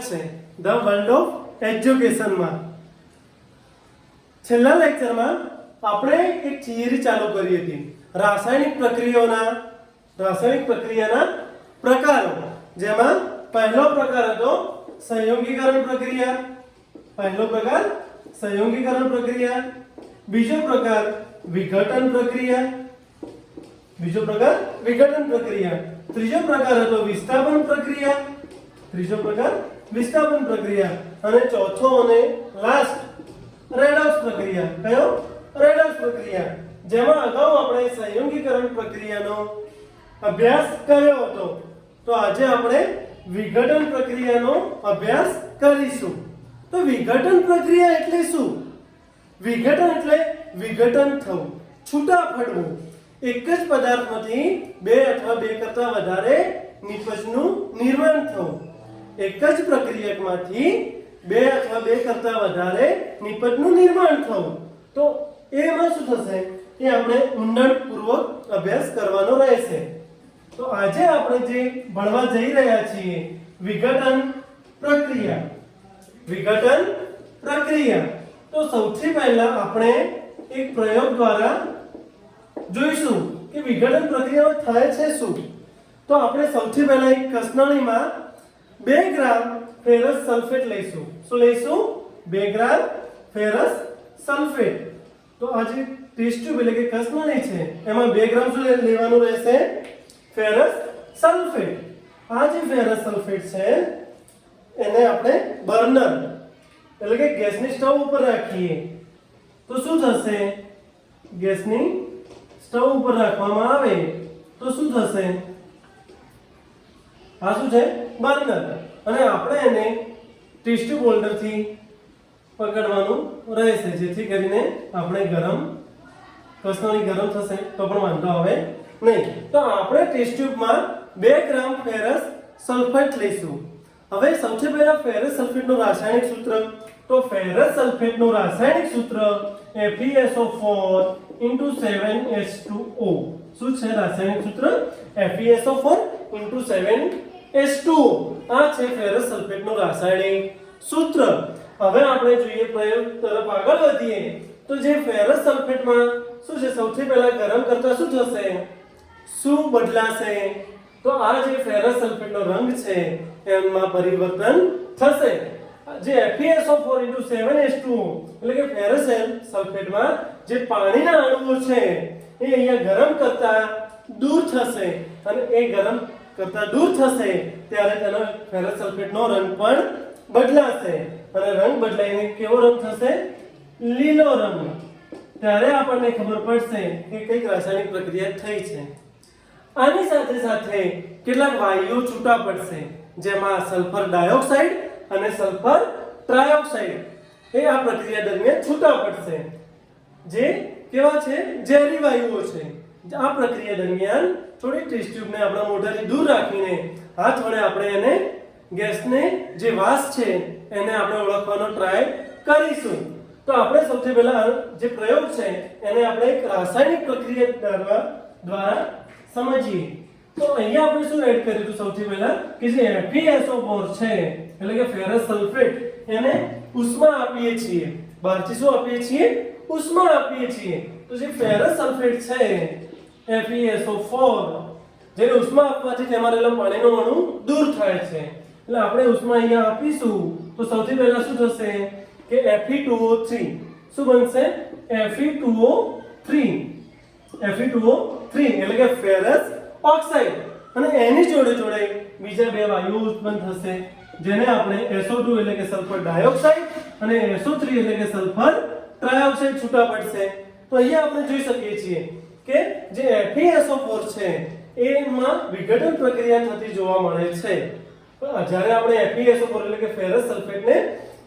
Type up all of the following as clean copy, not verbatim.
છે the world of એજ્યુકેશનમાં. છેલ્લા લેક્ચરમાં આપણે એક થિયરી ચાલુ કરી હતી રાસાયણિક પ્રક્રિયાના પ્રકારો, જેમાં પહેલો પ્રકાર હતો સંયોગીકરણ પ્રક્રિયા. પહેલો પ્રકાર સંયોગીકરણ પ્રક્રિયા, બીજો પ્રકાર વિઘટન પ્રક્રિયા, ત્રીજો પ્રકાર હતો વિસ્થાપન પ્રક્રિયા, અને ચોથો અને લાસ્ટ રેડોક્સ પ્રક્રિયા. કયો? રેડોક્સ પ્રક્રિયા, જેમાં અગાઉ આપણે સંયોગીકરણ પ્રક્રિયાનો અભ્યાસ કર્યો હતો. તો આજે આપણે વિઘટન પ્રક્રિયાનો અભ્યાસ કરીશું. તો વિઘટન પ્રક્રિયા એટલે શું? વિઘટન એટલે વિઘટન થવું, છૂટા પડવું. એક જ પદાર્થમાંથી બે અથવા બે કરતા વધારે નિપજનું નિર્માણ થવું. એક જ પ્રક્રિયકમાંથી બે અથવા બે કરતા વધારે નિપજનું નિર્માણ થવું. તો એમાં શું થશે એ આપણે ઊંડાણપૂર્વક અભ્યાસ કરવાનો રહેશે. તો આજે આપણે જે ભણવા જઈ રહ્યા છીએ વિઘટન પ્રક્રિયા. તો સૌથી પહેલા આપણે એક પ્રયોગ દ્વારા જોઈશું કે વિઘટન પ્રક્રિયામાં થાય છે શું. તો આપણે સૌથી પહેલા એક કસનળીમાં 2 ગ્રામ ફેરસ સલ્ફેટ લઈશું. શું લઈશું? 2 ગ્રામ ફેરસ સલ્ફેટ. તો આ જે ટેસ્ટ ટ્યુબ એટલે કે કસનળી છે એમાં 2 ગ્રામ શું લેવાનું રહેશે? Ferrous sulphate. આ જે ફેરસ સલ્ફેટ છે એને આપણે બર્નર એટલે કે ગેસની સ્ટવ ઉપર રાખીએ તો શું થશે? ગેસની સ્ટવ ઉપર રાખવામાં આવે તો શું થશે? આ શું છે? બર્નર. અને આપણે એને ટીસ્યુ હોલ્ડરથી પકડવાનું રહેશે જેથી કરીને આપણે કસનળી ગરમ થશે તો પણ વાંધો આવે નહીં. તો આપણે ટેસ્ટ ટ્યુબમાં 2 ગ્રામ ફેરસ સલ્ફેટ લઈશું. હવે સૌથી પહેલા ફેરસ સલ્ફેટનું રાસાયણિક સૂત્ર. તો ફેરસ સલ્ફેટનું રાસાયણિક સૂત્ર FeSO4 7H2O. શું છે રાસાયણિક સૂત્ર? FeSO4 7H2O. આ છે ફેરસ સલ્ફેટનું રાસાયણિક સૂત્ર. હવે આપણે જોઈએ પ્રયોગ તરફ આગળ વધીએ તો જે ફેરસ સલ્ફેટમાં શું છે સૌથી પહેલા ગરમ કરતા શું થશે? શું બદલાશે? તો આ જે ફેરસ સલ્ફેટનો રંગ છે એમાં પરિવર્તન થશે. જે FeSO4 7H2O એટલે કે ફેરસ સલ્ફેટમાં જે પાણીના અણુઓ છે એ અહીંયા ગરમ કરતા દૂર થશે, અને એ ગરમ કરતા દૂર થશે ત્યારે તેનો ફેરસ સલ્ફેટનો રંગ પણ બદલાશે, અને રંગ બદલાઈને કેવો રંગ થશે? લીલો રંગ. ત્યારે આપણને ખબર પડશે કે કઈ રાસાયણિક પ્રક્રિયા થઈ છે. આની સાથે સાથે કેટલાક વાયુઓ છૂટા પડશે જેમાં સલ્ફર ડાયોક્સાઇડ અને સલ્ફર ટ્રાયોક્સાઇડ એ આ પ્રક્રિયા દરમિયાન છૂટા પડશે, જે કેવા છે? ઝેરી વાયુઓ છે. આ પ્રક્રિયા દરમિયાન થોડી ટેસ્ટ ટ્યુબને આપણા મોઢાથી દૂર રાખીને હાથ વડે આપણે એને ગેસને જે વાસ છે એને આપણે ઓળખવાનો ટ્રાય કરીશું. તો આપણે સૌથી પહેલા જે પ્રયોગ છે એને આપણે એક રાસાયણિક પ્રક્રિયા દ્વારા સમજીએ. તો અહીંયા આપણે શું એડ કર્યું હતું? સૌથી પહેલા કે જે FeSO4 છે એટલે કે ફેરસ સલ્ફેટ એને ઉષ્મા આપીએ છીએ. બહારથી શું આપીએ છીએ? ઉષ્મા આપીએ છીએ. તો જે ફેરસ સલ્ફેટ છે FeSO4 જેને ઉષ્મા આપવાથી તેમાં રહેલો પાણીનો અણુ દૂર થાય છે. એટલે આપણે ઉષ્મા અહીંયા આપીશું તો સૌથી પહેલા શું થશે કે Fe2O3 શું બનશે? Fe2O3 એટલે કે ફેરસ ઓક્સાઇડ. અને એની જોડે બીજા 2 વાયુઓ ઉત્પન્ન થશે જેને આપણે SO2 એટલે કે સલ્ફર ડાયોક્સાઇડ અને SO3 એટલે કે સલ્ફર ટ્રાયોક્સાઇડ છૂટા પડશે. તો અહીંયા આપણે જોઈ શકીએ છીએ કે જે FeSO4 છે એમાં વિઘટન પ્રક્રિયા થતી જોવા મળે છે. જ્યારે આપણે FeSO4 એટલે કે ફેરસ સલ્ફેટને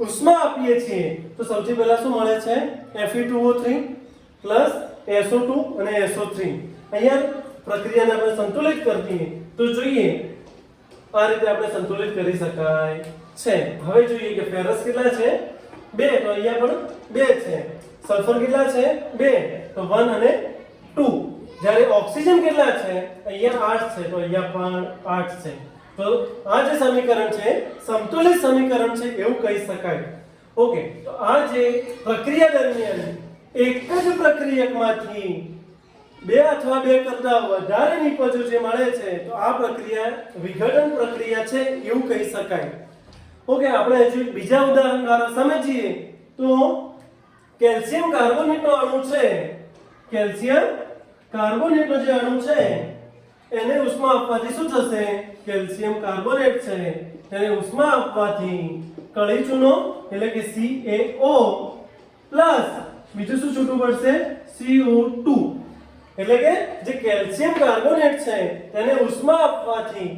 ઉષ્મા આપીએ છીએ તો સૌથી પહેલા શું મળે છે? Fe2O3 SO2 અને SO3. અહીંયા પ્રક્રિયાને આપણે સંતુલિત કરવી તો જોઈએ આ રીતે આપણે સંતુલિત કરી શકાય છે. હવે જોઈએ કે ફેરસ કેટલા છે? 2. તો અહીંયા પણ 2 છે. સલ્ફર કેટલા છે? 2. તો 1 અને 2. જ્યારે ઓક્સિજન કેટલા છે? અહીંયા 8 છે તો અહીંયા પણ 8 છે. તો આ જે સમીકરણ છે સમતુલિત સમીકરણ છે એવું કહી શકાય. ઓકે, તો આ જે પ્રક્રિયા દરમિયાન એક જ પ્રક્રિયકમાંથી બે અથવા બે કરતા વધારે નિપજો જે મળે છે તો આ પ્રક્રિયા વિઘટન પ્રક્રિયા છે એવું કહી શકાય. ઓકે, આપણે હજુ બીજા ઉદાહરણ દ્વારા સમજીએ તો કેલ્શિયમ કાર્બોનેટનો અણુ છે, કેલ્શિયમ કાર્બોનેટનો જે અણુ છે એને ઉષ્મા આપવાથી શું થશે? કેલ્શિયમ કાર્બોનેટ છે તેને ઉષ્મા આપવાથી કળી ચૂનો એટલે કે CaO પ્લસ બીજું શું છૂટું પડશે? CO2. એટલે કે જે કેલ્શિયમ કાર્બોનેટ છે તેને ઉષ્મા આપવાથી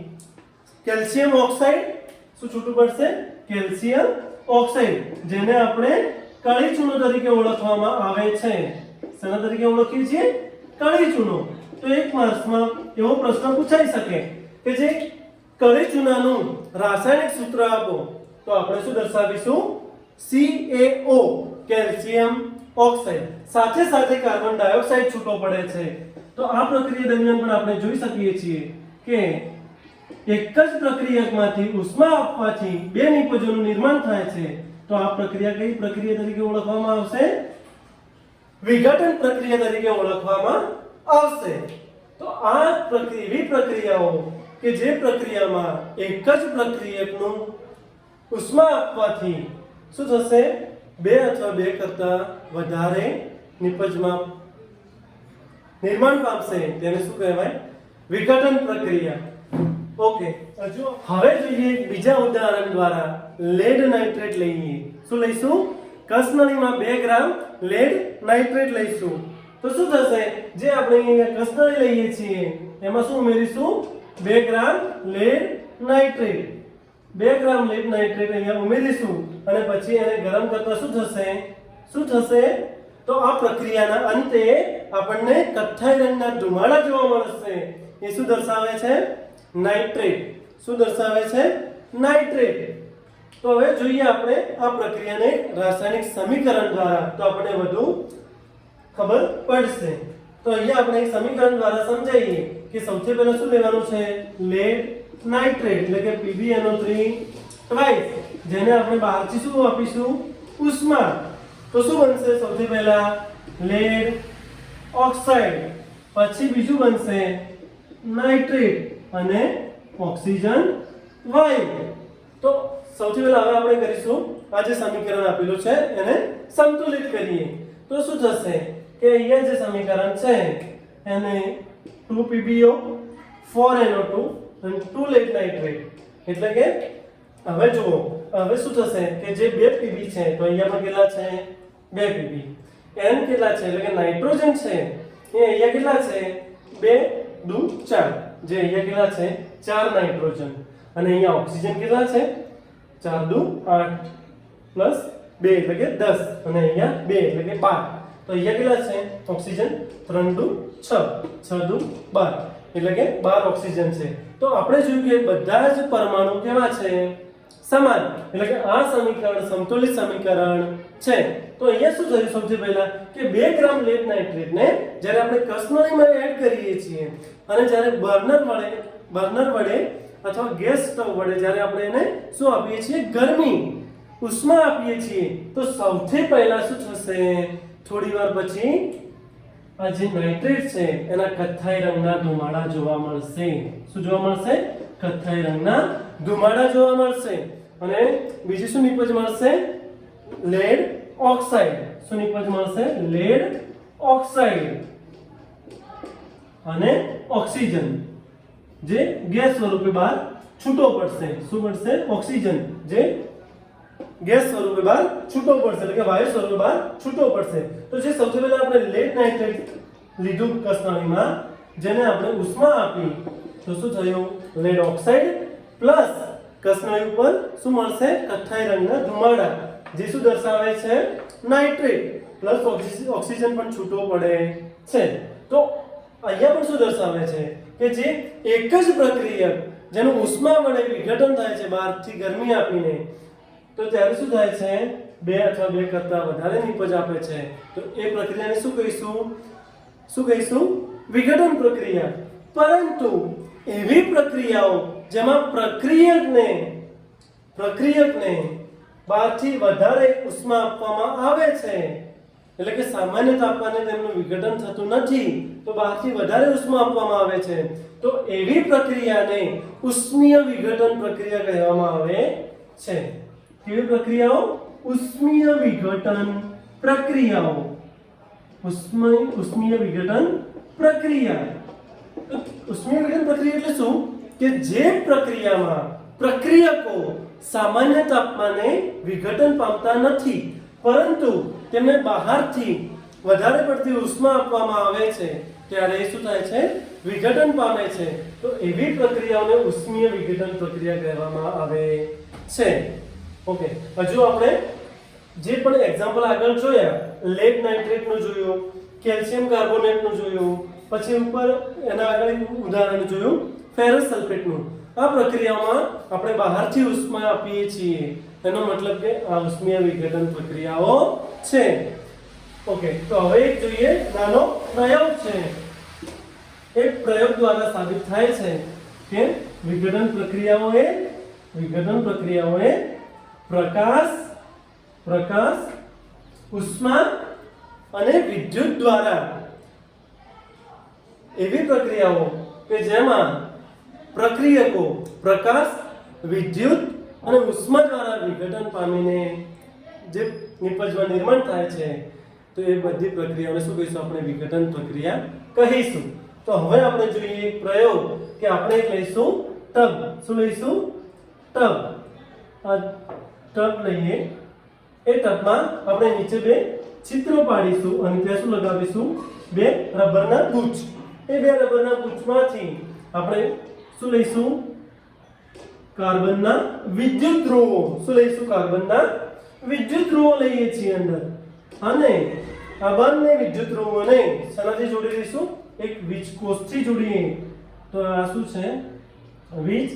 કેલ્શિયમ ઓક્સાઇડ શું છૂટું પડશે? કેલ્શિયમ ઓક્સાઇડ, જેને આપણે કળી ચૂનો તરીકે ઓળખવામાં આવે છે. શેના તરીકે ઓળખીએ છીએ? કળી ચૂનો. તો એક માર્ક્સમાં એવો પ્રશ્ન પૂછાઈ શકે કે જે કળી ચૂનાનું રાસાયણિક સૂત્ર આપો, તો આપણે શું દર્શાવીશું? CaO calcium oxide. સાથે સાથે કાર્બન ડાયોક્સાઇડ છૂટો પડે છે. તો આ પ્રક્રિયા દરમિયાન પણ આપણે જોઈ શકીએ છીએ કે એક જ પ્રક્રિયકમાંથી ઉષ્મા આપવાથી બે નિપજોનું નિર્માણ થાય છે. તો આ પ્રક્રિયા કઈ પ્રક્રિયા તરીકે ઓળખવામાં આવશે? વિઘટન પ્રક્રિયા તરીકે ઓળખવામાં આવશે. તો આ એવી પ્રક્રિયાઓ કે જે પ્રક્રિયામાં એક જ પ્રક્રિયકનું ઉષ્મા આપવાથી શું થશે? બે અથવા બે કરતા વધારે નિપજમાં નિર્માણ પામશે તેને શું કહેવાય? વિઘટન પ્રક્રિયા. ઓકે, હવે જોઈએ બીજા ઉદાહરણ દ્વારા લેડ નાઇટ્રેટ લઈએ. શું લઈશું? કસનળીમાં 2 ગ્રામ લેડ નાઇટ્રેટ લઈશું. તો શું થશે? જે આપણે અહીંયા કસનળી લઈએ છીએ એમાં શું ઉમેરીશું? 2 ગ્રામ લેડ નાઇટ્રેટ. 2 ગ્રામ લેડ નાઇટ્રેટ અહીંયા ઉમેરીશું અને પછી એને ગરમ કરતા શું થશે? શું થશે? તો આ પ્રક્રિયાના અંતે આપણને કથ્થાઈ રંગના ધુમાડા જોવા મળશે. એ શું દર્શાવે છે? નાઇટ્રેટ. શું દર્શાવે છે? નાઇટ્રેટ. તો હવે જોઈએ આપણે આ પ્રક્રિયાને રાસાયણિક સમીકરણ દ્વારા, તો આપણને વધુ ખબર પડશે. તો અહીંયા આપણે એક સમીકરણ દ્વારા સમજાવીએ કે સૌથી પહેલા શું લેવાનું છે? લેડ નાઇટ્રેટ એટલે કે PbNO3 ટ્વાઇસ, જેને આપણે બહારથી શું આપીશું? ઉષ્મા. તો શું બનશે? સૌથી પહેલા લેડ ઓક્સાઇડ, પછી બીજું બનશે નાઇટ્રેટ અને ઓક્સિજન વાયુ. તો સૌથી પહેલા હવે આપણે કરીશું આ જે સમીકરણ આપેલું છે એને સંતુલિત કરીએ. તો શું થશે કે અહીંયા જે સમીકરણ છે એને 2PbO 4NO2 અને 2 લેડ નાઇટ્રેટ એટલે કે હવે જુઓ હવે શું થશે કે જે 2 Pb છે તો અહીંયા પણ કેટલા છે? 2 Pb. N કેટલા છે? એટલે કે નાઇટ્રોજન છે એ અહીંયા કેટલા છે? 2 2 4, જે અહીંયા કેટલા છે? 4 નાઇટ્રોજન. અને અહીંયા ઓક્સિજન કેટલા છે? 4 2 8 પ્લસ 2 એટલે કે 10 અને અહીંયા 2 એટલે કે 12. તો અહીંયા કેટલા છે? ઓક્સિજન 3 2 6 6 2 12 એટલે કે 12 ઓક્સિજન છે. તો આપણે જોયું કે બધા જ પરમાણુ કેવા છે? સમાન. એટલે કે આ સમીકરણ સમતુલિત સમીકરણ છે. તો અહીંયા શું થયું? સૌથી પહેલા કે 2 ગ્રામ લેડ નાઇટ્રેટ ને જ્યારે આપણે કસનળીમાં એડ કરીએ છીએ અને જ્યારે બર્નર વડે અથવા ગેસ સ્ટવ વડે જ્યારે આપણે એને શું આપીએ છીએ? ગરમી ઉષ્મા આપીએ છીએ. તો સૌથી પહેલા શું થશે? થોડી વાર પછી આ જે નાઇટ્રેટ છે એના કથ્થાઈ રંગના ધુમાડા જોવા મળશે. શું જોવા મળશે? કથ્થાઈ રંગના ધુમાડા જોવા મળશે. અને બીજું શું નિપજ મળશે? Lead oxide. શું નિપજ મળશે? લેડ ઓક્સાઇડ અને ઓક્સિજન જે ગેસ સ્વરૂપે બહાર છૂટો પડશે. શું પડશે? ઓક્સિજન જે ગેસ સ્વરૂપે બહાર છૂટો પડશે એટલે કે વાયુ સ્વરૂપે બહાર છૂટો પડશે. તો જે સૌથી પહેલા આપણે લેડ નાઇટ્રેટ લીધું કસનળીમાં, જેને આપણે ઉષ્મા આપી તો શું થયું? લેડ ઓક્સાઇડ પ્લસ કસનળી ઉપર શું મળશે? કથ્થાઈ રંગના ધુમાડા, જે શું દર્શાવે છે? નાઇટ્રેટ પ્લસ ઓક્સિજન પણ છૂટો પડે છે. તો અહીંયા પણ શું દર્શાવે છે કે જે એક જ પ્રક્રિયક જેનું ઉષ્મા વડે વિઘટન થાય છે બહારથી ગરમી આપીને, તો ત્યારે શું થાય છે? 2 અથવા 2 કરતા વધારે નિપજ આપે છે. તો એ પ્રક્રિયાને શું કહીશું? શું કહીશું? વિઘટન પ્રક્રિયા. પરંતુ એવી પ્રક્રિયાઓ જેમાં પ્રક્રિયકને બહારથી વધારે ઉષ્મા આપવામાં આવે છે, એટલે કે સામાન્ય તાપમાને તેમનું વિઘટન થતું નથી, તો બહારથી વધારે ઉષ્મા આપવામાં આવે છે, તો એવી પ્રક્રિયાને ઉષ્મીય વિઘટન પ્રક્રિયા કહેવામાં આવે છે. કેવી પ્રક્રિયાઓ? ઉષ્મીય વિઘટન પ્રક્રિયાઓ. ઉષ્મીય વિઘટન પ્રક્રિયા. ઉષ્મીય વિઘટન પ્રક્રિયા એટલે શું? કે જે પ્રક્રિયામાં પ્રક્રિયકો સામાન્ય તાપમાને વિઘટન પામતા નથી, પરંતુ તેમને બહારથી વધારે પડતી ઉષ્મા આપવામાં આવે છે, ત્યારે શું થાય છે? વિઘટન પામે છે. તો એવી પ્રક્રિયાઓને ઉષ્મીય વિઘટન પ્રક્રિયા કહેવામાં આવે છે. ઓકે, હજુ આપણે જે પણ એક્ઝામ્પલ આગળ જોયા, લેડ નાઇટ્રેટ નું જોયું, કેલ્શિયમ કાર્બોનેટ નું જોયું, પછી ઉપર એના આગળ એક ઉદાહરણ જોયું ફેરસ સલ્ફેટ નું. આ પ્રક્રિયામાં આપણે બહારથી ઉષ્મા આપીએ છીએ, એનો મતલબ કે આ ઉષ્મીય વિઘટન પ્રક્રિયાઓ છે. ઓકે, તો હવે એક જોઈએ નાનો પ્રયોગ છે. એક પ્રયોગ દ્વારા સાબિત થાય છે કે વિઘટન પ્રક્રિયાઓએ પ્રકાશ, ઉષ્મા અને વિદ્યુત દ્વારા એવી પ્રક્રિયાઓ કે જેમાં પ્રક્રિયકો પ્રકાશ, વિદ્યુત અને ઉષ્મા દ્વારા વિઘટન પામીને જે નિપજમાં નિર્માણ થાય છે, તો એ બધી પ્રક્રિયાઓને શું કહીશું? આપણે વિઘટન પ્રક્રિયા કહીશું. તો હવે આપણે જોઈએ એક પ્રયોગ કે આપણે એક લઈશું ટબ. શું લઈશું? ટબ. આ ટબ લઈએ, એ ટબમાં આપણે નીચે બે છિદ્રો પાડીશું અને ત્યાં શું લગાવીશું? બે રબરના ગુચ્છ. એ બે રબરના ગુચ્છમાંથી આપણે શું લઈશું? કાર્બનના વિદ્યુત ધ્રુવો. શું લઈશું? કાર્બનના વિદ્યુત ધ્રુવો લઈએ છીએ અંદર, અને આ બંને વિદ્યુત ધ્રુવોને શેનાથી જોડી દઈશું? એક વીજ કોષથી જોડીએ. તો આ શું છે? વીજ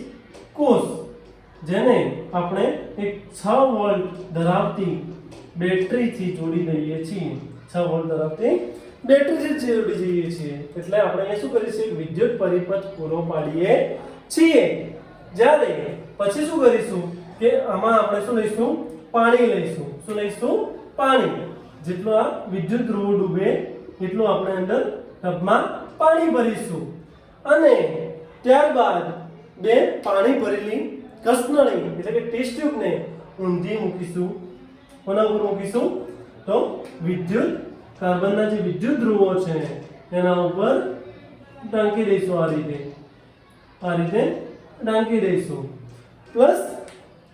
કોષ, જેને આપણે એક 6 વોલ્ટ ધરાવતી બેટરીથી જોડી દઈએ છીએ. 6 વોલ્ટ ધરાવતી બેટરીથી જોડી દઈએ છીએ, એટલે આપણે અહીંયા શું કરીએ છીએ? વિદ્યુત પરિપથ પૂરો પાડીએ છીએ. જ્યારે પછી શું કરીશું કે આમાં આપણે શું લઈશું? પાણી લઈશું. શું લઈશું? પાણી. જેટલો આ વિદ્યુત ધ્રુવો ડૂબે એટલું આપણે અંદર ટબમાં પાણી ભરીશું, અને ત્યારબાદ બે પાણી ભરેલી કસનળી એટલે કે ટેસ્ટ ટ્યુબને ઊંધી મૂકીશું. કોના ઉપર મૂકીશું? તો વિદ્યુત કાર્બનના જે વિદ્યુત ધ્રુવો છે એના ઉપર ટાંકી દઈશું. આ રીતે ટાંકી દઈશું. પ્લસ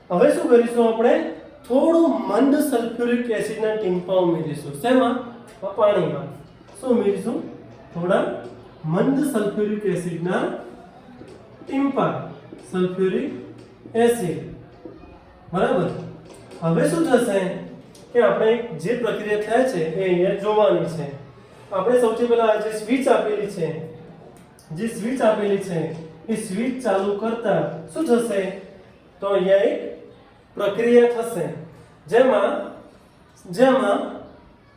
હવે શું કરીશું? આપણે થોડું મંદ સલ્ફ્યુરિક એસિડના ટીમ્પા ઉમેરીશું. શેમાં? પાણીમાં. શું ઉમેરીશું? થોડા મંદ સલ્ફ્યુરિક એસિડના ટીમ્પા. Sulphuric acid. બરાબર. હવે શું થશે કે આપણે જે પ્રક્રિયા થાય છે એ અહીંયા જોવાની છે. આપણે સૌથી પહેલા જે સ્વિચ આપેલી છે એ સ્વિચ ચાલુ કરતા શું થશે? તો અહીંયા એક પ્રક્રિયા થશે જેમાં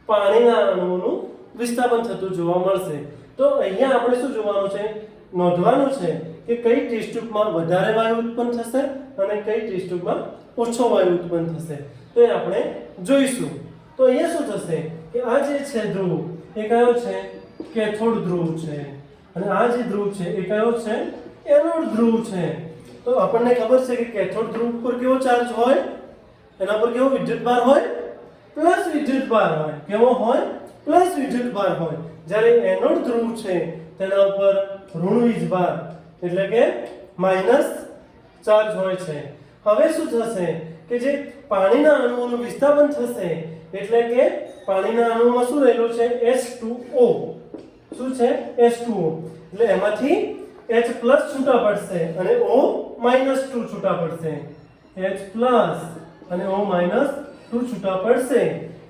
પાણીના અણુઓનું વિસ્થાપન થતું જોવા મળશે. તો અહીંયા આપણે શું જોવાનું છે? નોંધવાનું છે કે કઈ ટેસ્ટ ટ્યુબમાં વધારે વાયુ ઉત્પન્ન થશે અને કઈ ટેસ્ટ ટ્યુબમાં ઓછો વાયુ ઉત્પન્ન થશે, તો એ આપણે જોઈશું. તો અહીંયા શું થશે કે આ જે છે ધ્રુવ એ કયો છે? કેથોડ ધ્રુવ છે, અને આ જે ધ્રુવ છે એ કયો છે? એનોડ ધ્રુવ છે. તો આપણને ખબર છે કે કેથોડ ધ્રુવ પર કેવો ચાર્જ હોય? એના પર કેવો વિદ્યુતભાર હોય? પ્લસ વિદ્યુતભાર હોય. કેવો હોય? પ્લસ વિદ્યુતભાર હોય. જ્યારે એનોડ ધ્રુવ છે તેના ઉપર ઋણ વીજભાર એટલે કે માઈનસ ચાર્જ હોય છે. હવે શું થશે કે જે પાણીના અણુઓનું વિસ્થાપન થશે, એટલે કે પાણીના અણુમાં શું રહેલું છે? H2O. શું છે? H2O. એટલે એમાંથી H પ્લસ છૂટા પડશે અને O માઈનસ 2 છૂટા પડશે. H પ્લસ અને O માઈનસ 2 છૂટા પડશે.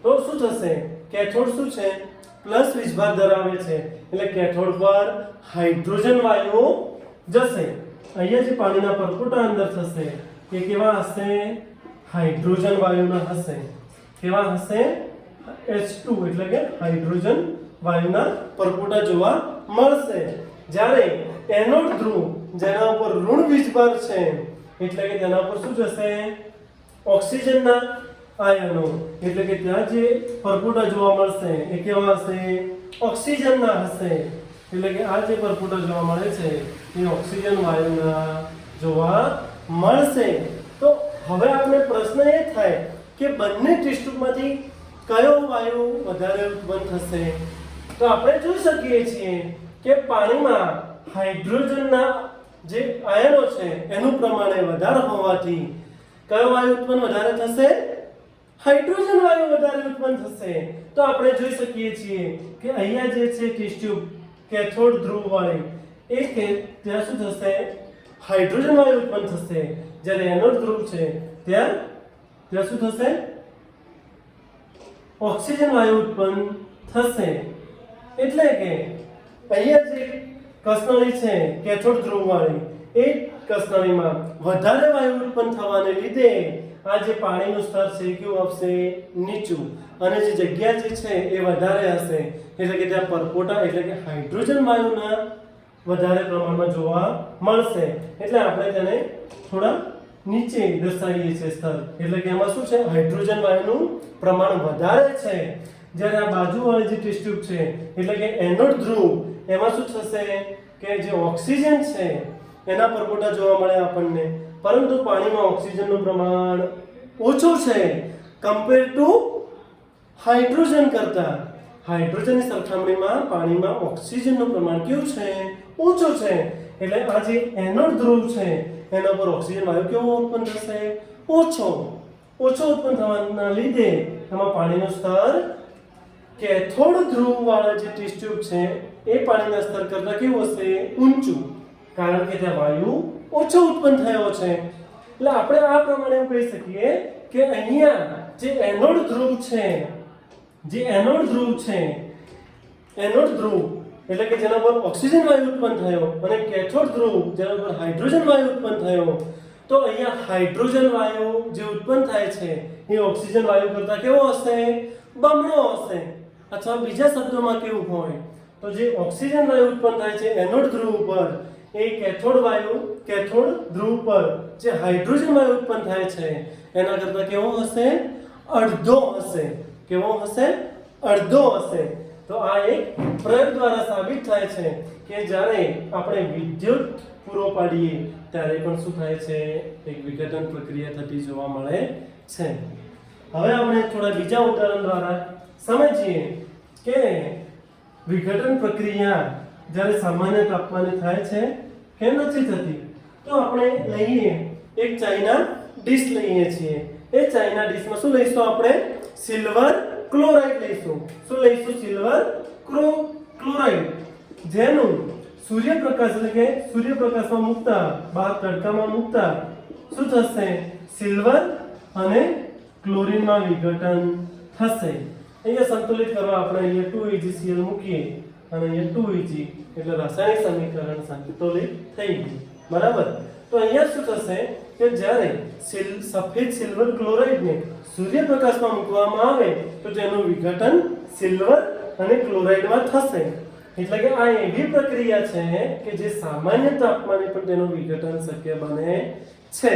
તો શું થશે? કેથોડ શું છે? પ્લસ વીજભાર ધરાવે છે, એટલે કેથોડ પર હાઇડ્રોજન વાયુઓ જશે. અહીંયા જે પાણીના પરપોટા અંદર થશે એ કેવા હશે? હાઇડ્રોજન વાયુના હશે. કેવા હશે? H2 એટલે કે હાઇડ્રોજન વાયુના પરપોટા જોવા મળશે. જ્યારે એનોડ ધ્રુવ જેના ઉપર ઋણ વીજભાર છે એટલે કે તેના ઉપર શું જશે ઓક્સિજનના આયનો એટલે કે ત્યાં જે પરપોટા જોવા મળશે એ કેવા હશે ઓક્સિજનના હશે એટલે કે આ જે પરપોટા જોવા મળે છે એ ઓક્સિજન વાયુના જોવા મળશે તો હવે આપણે પ્રશ્ન એ થાય કે બંને ટેસ્ટ ટ્યુબમાંથી કયો વાયુ વધારે ઉત્પન્ન થશે તો આપણે જોઈ શકીએ છીએ કે પાણીમાં હાઇડ્રોજનના જે આયનો છે એનું પ્રમાણ વધારે હોવાથી કયો વાયુ ઉત્પન્ન વધારે થશે હાઇડ્રોજન વાયુ વધારે ઉત્પન્ન થશે તો આપણે જોઈ શકીએ છીએ કે અહીંયા જે છે ટેસ્ટ ટ્યુબ કેથોડ ધ્રુવ વાળી એ કે ત્યાં શું થશે હાઇડ્રોજન વાયુ ઉત્પન્ન થશે જ્યારે એનોડ ધ્રુવ છે ત્યાં શું થશે ઓક્સિજન વાયુ ઉત્પન્ન થશે એટલે કે અહીંયા જે કસનળી છે કેથોડ ધ્રુવ વાળી એ કસનળીમાં વધારે વાયુ ઉત્પન્ન થવાને લીધે આ જે પાણીનું સ્તર છે કેવું આવશે નીચું અને જે જગ્યા જે છે એ વધારે હશે એટલે કે ત્યાં પરપોટા એટલે કે હાઇડ્રોજન વાયુના વધારે પ્રમાણમાં જોવા મળશે એટલે આપણે તેને થોડા નીચે દર્શાવીએ છીએ સ્તર એટલે કે એમાં શું છે હાઇડ્રોજન વાયુનું પ્રમાણ વધારે છે જ્યારે આ બાજુવાળી જે ટેસ્ટ ટ્યુબ છે એટલે કે એનોડ ધ્રુવ એમાં શું થશે કે જે ઓક્સિજન છે એના પરપોટા જોવા મળે આપણને પરંતુ પાણીમાં ઓક્સિજનનું પ્રમાણ ઓછું છે કમ્પેર ટુ હાઇડ્રોજન કરતા હાઇડ્રોજનની સરખામણીમાં પાણીમાં ઓક્સિજનનું પ્રમાણ કેવું છે ઓછું છે એટલે આ જે એનોડ ધ્રુવ છે એના પર ઓક્સિજન વાયુ કેવો ઉત્પન્ન થશે ઓછો ઉત્પન્ન થવાના લીધે એમાં પાણીનું સ્તર કેથોડ ધ્રુવ વાળા જે ટેસ્ટ ટ્યુબ છે એ પાણીના સ્તર કરતા કેવું હશે ઊંચું કારણ કે ત્યાં વાયુ ઓછો ઉત્પન્ન થયો છે એટલે આપણે આ પ્રમાણે એમ કહી શકીએ કે અહીંયા જે એનોડ ધ્રુવ છે એનોડ ધ્રુવ એટલે કે જેના પર ઓક્સિજન વાયુ ઉત્પન્ન થયો અને કેથોડ ધ્રુવ જેના પર હાઇડ્રોજન વાયુ ઉત્પન્ન થયો તો અહીંયા હાઇડ્રોજન વાયુ જે ઉત્પન્ન થાય છે એ ઓક્સિજન વાયુ કરતા કેવો હશે બમણો હશે અથવા બીજા શબ્દોમાં કેવું હોય તો જે ઓક્સિજન વાયુ ઉત્પન્ન થાય છે એનોડ ધ્રુવ ઉપર એ કેથોડ ધ્રુવ પર જે હાઇડ્રોજન વાયુ ઉત્પન્ન થાય છે એના કરતા કેવો હશે અડધો હશે કેવો હશે અડધો હશે તો આ એક પ્રયોગ દ્વારા સાબિત થાય છે કે જ્યારે આપણે વિદ્યુત પૂરો પાડીએ ત્યારે પણ શું થાય છે એક વિઘટન પ્રક્રિયા થતી જોવા મળે છે હવે આપણે થોડા બીજા ઉદાહરણ દ્વારા સમજીએ કે વિઘટન પ્રક્રિયા જ્યારે સામાન્ય તાપમાને થાય છે કે નથી થતી તો આપણે લઈએ એક ચાઇના ડીશ લઈએ છીએ એ ચાઇના ડીશમાં શું લઈશું આપણે સિલ્વર ક્લોરાઇડ લઈશું શું લઈશું સિલ્વર ક્લોરાઇડ જેનું સૂર્યપ્રકાશ એટલે કે સૂર્યપ્રકાશમાં મૂકતા બહાર તડકામાં મૂકતા શું થશે સિલ્વર અને ક્લોરીનમાં વિઘટન થશે અહીંયા સંતુલિત કરવા આપણે અહીંયા 2AgCl મૂકીએ અને અહીંયા 2Ag એટલે રાસાયણિક સમીકરણ સંતુલિત થઈ ગયું બરાબર તો અહીંયા શું થશે કે જ્યારે સફેદ સિલ્વર ક્લોરાઇડને સૂર્યપ્રકાશમાં મૂકવામાં આવે તો તેનું વિઘટન સિલ્વર અને ક્લોરાઇડમાં થશે એટલે કે આ એવી પ્રક્રિયા છે કે જે સામાન્ય તાપમાને પણ તેનું વિઘટન શક્ય બને છે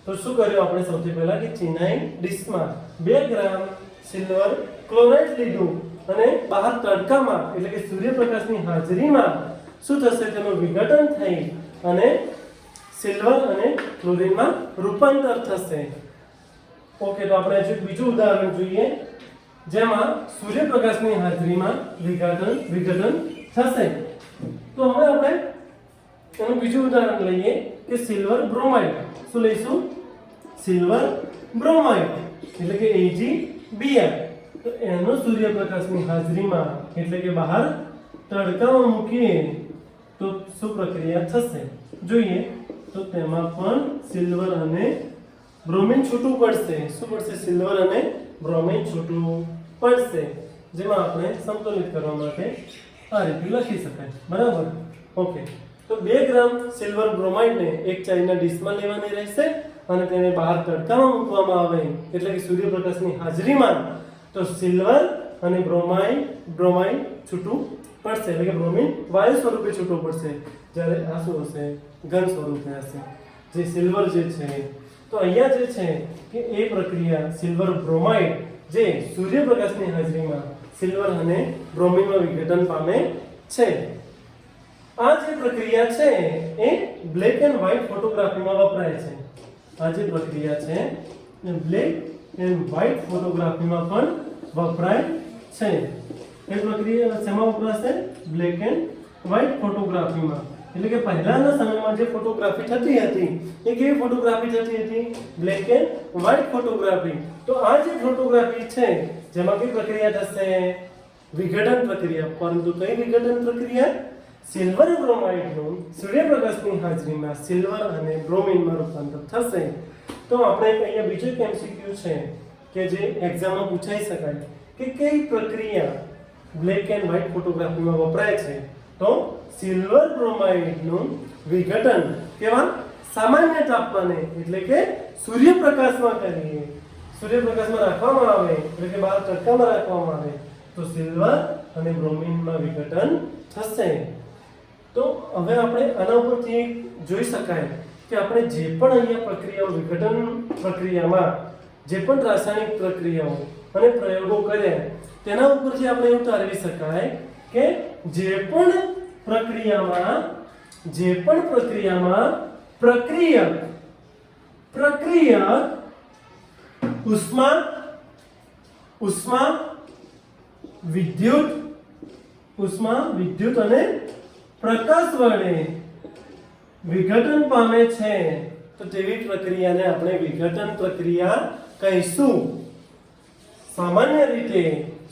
તો શું કર્યું આપણે સૌથી પહેલા કે ચિનાઈ ડીશમાં 2 ગ્રામ સિલ્વર ક્લોરાઇડ લીધું અને બહાર તડકામાં એટલે કે સૂર્યપ્રકાશની હાજરીમાં શું થશે તેનું વિઘટન થઈ અને સિલ્વર અને ક્લોરીનમાં રૂપાંતર થશે ઓકે તો આપણે હજુ બીજું ઉદાહરણ જોઈએ જેમાં સૂર્યપ્રકાશની હાજરીમાં વિઘટન થશે તો હવે આપણે એનું બીજું ઉદાહરણ લઈએ કે સિલ્વર બ્રોમાઇડ શું લઈશું સિલ્વર બ્રોમાઇડ એટલે કે AgBr તો એનો સૂર્યપ્રકાશની હાજરીમાં એટલે કે બહાર તડકામાં મૂકીએ તો શું પ્રક્રિયા થશે જોઈએ તો તેમાં પણ સિલ્વર અને બ્રોમિન છૂટું પડશે શું પડશે સિલ્વર અને બ્રોમિન છૂટું પડશે જેમાં આપણે સંતુલિત કરવા માટે આ રીતે લખી શકાય બરાબર ઓકે તો 2 ગ્રામ સિલ્વર બ્રોમાઇડને એક ચાઇના ડીશમાં લેવાની રહેશે અને તેને બહાર તડકામાં મૂકવામાં આવે એટલે કે સૂર્યપ્રકાશની હાજરીમાં તો સિલ્વર અને બ્રોમાઇન છૂટું પડશે, એટલે કે બ્રોમિન વાયુ સ્વરૂપે છૂટું પડશે, જ્યારે આ શું હશે? ઘન સ્વરૂપે હશે, જે સિલ્વર જે છે. તો અહીંયા જે છે કે એ પ્રક્રિયા સિલ્વર બ્રોમાઇડ જે સૂર્યપ્રકાશની હાજરીમાં સિલ્વર અને બ્રોમિનમાં વિઘટન પામે છે. આ જે પ્રક્રિયા છે એ બ્લેક એન્ડ વ્હાઇટ ફોટોગ્રાફીમાં વપરાય છે. આ જે પ્રક્રિયા છે એ બ્લેક એન્ડ વ્હાઇટ ફોટોગ્રાફીમાં પણ વપરાય છે. એ પ્રક્રિયા શેમાં વપરાશે? બ્લેક એન્ડ વ્હાઇટ ફોટોગ્રાફીમાં. એટલે કે પહેલાના સમયમાં જે ફોટોગ્રાફી થતી હતી એ કેવી ફોટોગ્રાફી થતી હતી? Black and white photography. તો આ જે ફોટોગ્રાફી છે જેમાં કઈ પ્રક્રિયા થશે? વિઘટન પ્રક્રિયા. પરંતુ કઈ વિઘટન પ્રક્રિયા? સિલ્વર બ્રોમાઇડનું સૂર્યપ્રકાશની હાજરીમાં સિલ્વર અને બ્રોમિનમાં રૂપાંતર થશે. તો આપણે અહીંયા બીજો એક MCQ છે કે જે એક્ઝામમાં પૂછાઈ શકાય કે કઈ પ્રક્રિયા બ્લેક એન્ડ વ્હાઇટ ફોટોગ્રાફીમાં વપરાય છે? તો સિલ્વર બ્રોમાઇડનું વિઘટન કેવા? સામાન્ય તાપમાને, એટલે કે સૂર્યપ્રકાશમાં કરીએ, સૂર્યપ્રકાશમાં રાખવામાં આવે, એટલે કે બહાર તડકામાં રાખવામાં આવે તો સિલ્વર અને બ્રોમિનમાં વિઘટન થશે. તો હવે આપણે આના ઉપરથી જોઈ શકાય કે આપણે જે પણ અહીંયા પ્રક્રિયાઓ વિઘટન પ્રક્રિયામાં જે પણ રાસાયણિક પ્રક્રિયાઓ અને પ્રયોગો કર્યા તેના ઉપરથી આપણે એવું તારવી શકાય કે જે પણ પ્રક્રિયામાં પ્રક્રિયક ઉષ્મા વિદ્યુત અને પ્રકાશ વડે વિઘટન પામે છે તો તેવી પ્રક્રિયાને આપણે વિઘટન પ્રક્રિયા કહીશું. સામાન્ય રીતે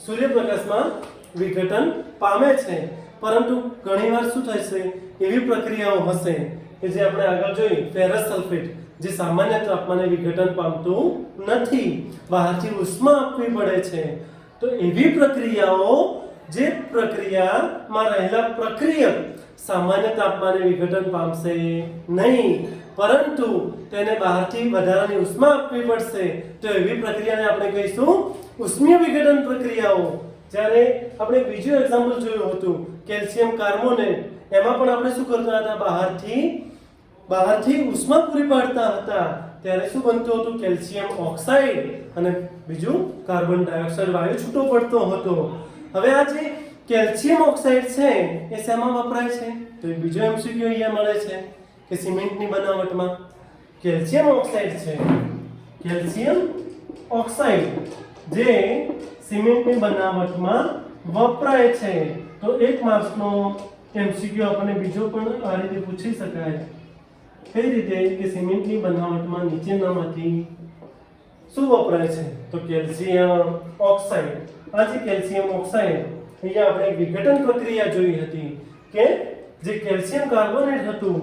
સૂર્યપ્રકાશમાં વિઘટન પામે છે, પરંતુ ઘણીવાર શું થશે? એવી પ્રક્રિયાઓ હશે કે જે આપણે આગળ જોઈ, ફેરસ સલ્ફેટ જે સામાન્ય તાપમાને વિઘટન પામતું નથી, બહારથી ઉષ્મા આપવી પડે છે. તો એવી પ્રક્રિયાઓ જે પ્રક્રિયામાં રહેલા પ્રક્રિયક સામાન્ય તાપમાને વિઘટન પામશે નહીં, પરંતુ તેને બહારથી વધારાની ઉષ્મા આપવી પડશે, તો એવી પ્રક્રિયાને આપણે કહીશું ઉષ્મીય વિઘટન પ્રક્રિયાઓ. જ્યારે આપણે બીજું એક્ઝામ્પલ જોયું હતું કેલ્શિયમ કાર્બોનેટ, એમાં પણ આપણે શું કરતા હતા? બહારથી ઉષ્મા પૂરી પાડતા હતા, ત્યારે શું બનતું હતું? કેલ્શિયમ ઓક્સાઇડ અને બીજું કાર્બન ડાયોક્સાઇડ વાયુ છૂટો પડતો હતો. હવે આ જે કેલ્શિયમ ઓક્સાઇડ છે એ શેમાં વપરાય છે? તો એ બીજો MCQ અહીંયા મળે છે કે સિમેન્ટની બનાવટમાં કેલ્શિયમ ઓક્સાઇડ છે. કેલ્શિયમ ઓક્સાઇડ જે સિમેન્ટની બનાવટમાં વપરાય છે. તો એક માર્ક્સનો MCQ આપણને બીજો પણ આ રીતે પૂછી શકાય. કઈ રીતે? કે સિમેન્ટની બનાવટમાં નીચેનામાંથી શું વપરાય છે? તો કેલ્શિયમ ઓક્સાઇડ. આ જે કેલ્શિયમ ઓક્સાઇડ અહીંયા આપણે વિઘટન પ્રક્રિયા જોઈ હતી કે જે કેલ્શિયમ કાર્બોનેટ હતું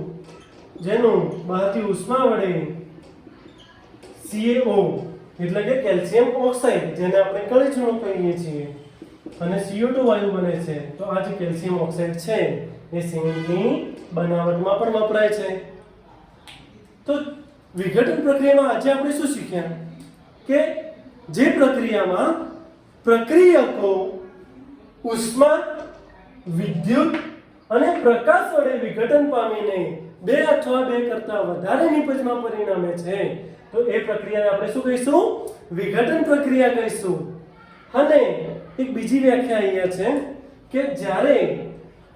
જેનું બહારથી ઉષ્મા વડે CaO એટલે કે કેલ્શિયમ ઓક્સાઇડ જેને આપણે કળીચૂર્ણ કહીએ છીએ અને CO2 વાયુ બને છે. તો આ જે કેલ્શિયમ ઓક્સાઇડ છે એ સિમેન્ટની બનાવટમાં પણ વપરાય છે. તો વિઘટન પ્રક્રિયામાં આજે આપણે શું શીખ્યા કે જે પ્રક્રિયામાં પ્રક્રિયકો ઉષ્મા, વિદ્યુત અને પ્રકાશ વડે વિઘટન પામીને 2 અથવા 2 કરતા વધારે નિપજમાં પરિણમે છે તો એ પ્રક્રિયાને આપણે શું કહીશું? વિઘટન પ્રક્રિયા કહીશું. અને એક બીજી વ્યાખ્યા અહીંયા છે કે જ્યારે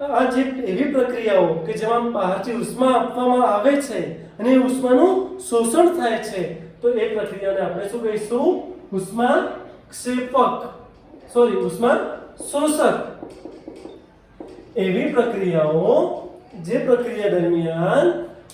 આ જે એવી પ્રક્રિયાઓ કે જેમાં બહારથી ઉષ્મા આપવામાં આવે છે અને એ ઉષ્માનું શોષણ થાય છે તો એ પ્રક્રિયાને આપણે શું કહીશું? ઉષ્મા શોષક. એવી પ્રક્રિયાઓ જે પ્રક્રિયા દરમિયાન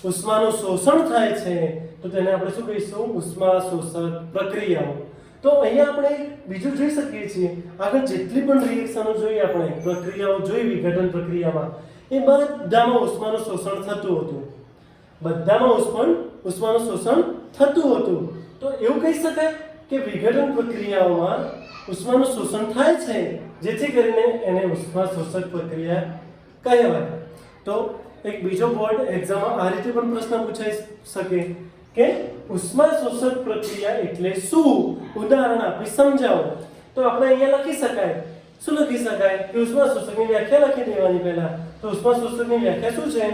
ઉષ્માનું શોષણ થાય છે તો તેને આપણે શું કહીશું? ઉષ્મા શોષક પ્રક્રિયાઓ. તો અહીંયા આપણે બીજું જોઈ શકીએ છીએ આગળ જેટલી પણ રિએક્શનો જોઈ આપણે પ્રક્રિયાઓ જોઈ વિઘટન પ્રક્રિયામાં એ બધામાં ઉષ્માનું શોષણ થતું હતું. ઉષ્માનું શોષણ થતું હતું. તો એવું કહી શકાય કે વિઘટન પ્રક્રિયાઓમાં ઉષ્માનું શોષણ થાય છે જેથી કરીને એને ઉષ્મા શોષક પ્રક્રિયા કહેવાય. તો એક બીજો બોર્ડ એક્ઝામમાં આ રીતે પણ પ્રશ્ન પૂછાઈ શકે કે ઉષ્મા શોષક પ્રક્રિયા એટલે શું? ઉદાહરણ આપી સમજાવો. તો આપણે અહીંયા લખી શકાય. શું લખી શકાય કે ઉષ્માશોષકની વ્યાખ્યા લખી દેવાની પહેલા. તો ઉષ્માશોષકની વ્યાખ્યા શું છે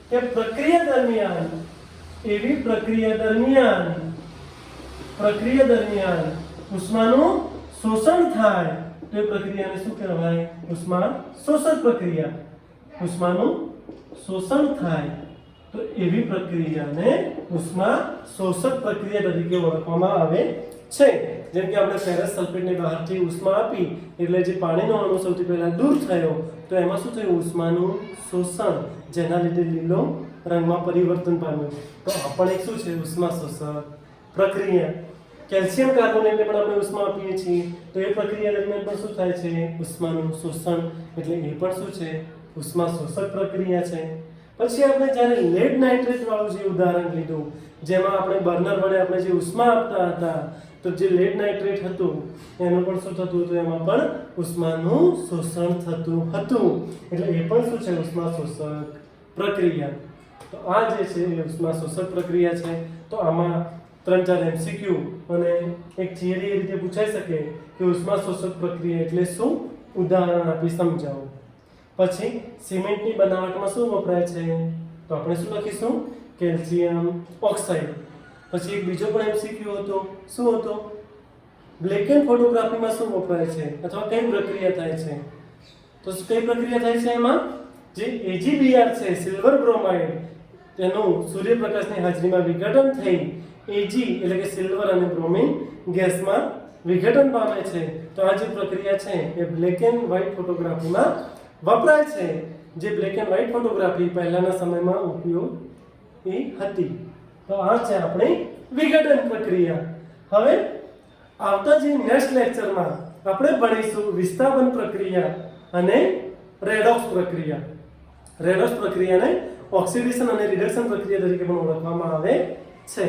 કે પ્રક્રિયા દરમિયાન ઉષ્માનું શોષણ થાય તો એ પ્રક્રિયાને શું કહેવાય? ઉષ્મા શોષક પ્રક્રિયા. ઉષ્માનું શોષણ થાય તો એવી પ્રક્રિયાને ઉષ્મા શોષક પ્રક્રિયા તરીકે ઓળખવામાં આવે છે. જેમ કે આપણે ફેરસ સલ્ફેટને બહારથી ઉષ્મા આપી એટલે જે પાણીનો અણુ સૌથી પહેલા દૂર થયો તો એમાં શું થયું? ઉષ્માનું શોષણ, જેના લીધે લીલો રંગમાં પરિવર્તન પામ્યું. તો આ પણ એક શું છે? ઉષ્મા શોષક પ્રક્રિયા. કેલ્શિયમ કાર્બોનેટને પણ આપણે ઉષ્મા આપીએ છીએ તો એ પ્રક્રિયા દરમિયાન પણ શું થાય છે? ઉષ્માનું શોષણ. એટલે એ પણ શું છે? ઉષ્મા શોષક પ્રક્રિયા છે. પછી આપણે જ્યારે લેડ નાઇટ્રેટ વાળું જે ઉદાહરણ લીધું, જેમાં આપણે બર્નર વડે આપણે જે ઉષ્મા આપતા હતા, તો જે લેડ નાઇટ્રેટ હતું એનું પણ શું થતું હતું? એમાં પણ ઉષ્માનું શોષણ થતું હતું. એટલે એ પણ શું છે? ઉષ્મા શોષક પ્રક્રિયા. તો આ જે છે એ ઉષ્મા શોષક પ્રક્રિયા છે. તો આમાં 3-4 MCQ અને એક થિયરી એ રીતે પૂછાઈ શકે કે ઉષ્મા શોષક પ્રક્રિયા એટલે શું? ઉદાહરણ આપી સમજાવો. પછી સિમેન્ટની બનાવટમાં શું વપરાય છે? તો આપણે શું લખીશું? Calcium oxide. પછી એક બીજો પણ MCQ હતો. શું હતો? બ્લેક એન્ડ ફોટોગ્રાફીમાં શું વપરાય છે અથવા કઈ પ્રક્રિયા થાય છે? તો કઈ પ્રક્રિયા થાય છે એમાં? જે AgBr છે, સિલ્વર બ્રોમાઇડ, તેનું સૂર્યપ્રકાશની હાજરીમાં વિઘટન થઈ Ag એટલે કે સિલ્વર અને બ્રોમિન ગેસમાં વિઘટન પામે છે. તો આ જે પ્રક્રિયા છે એ બ્લેક એન્ડ વ્હાઇટ ફોટોગ્રાફીમાં વપરાય છે. જે બ્લેક એન્ડ વ્હાઇટ ફોટોગ્રાફી પહેલાના સમયમાં ઉપયોગી હતી. તો આ છે આપણી વિઘટન પ્રક્રિયા. હવે આવતા જે નેક્સ્ટ લેક્ચરમાં આપણે ભણીશું વિસ્થાપન પ્રક્રિયા અને રેડોક્સ પ્રક્રિયા. રેડોક્સ પ્રક્રિયાને ઓક્સિડેશન અને રિડક્શન પ્રક્રિયા તરીકે પણ ઓળખવામાં આવે છે.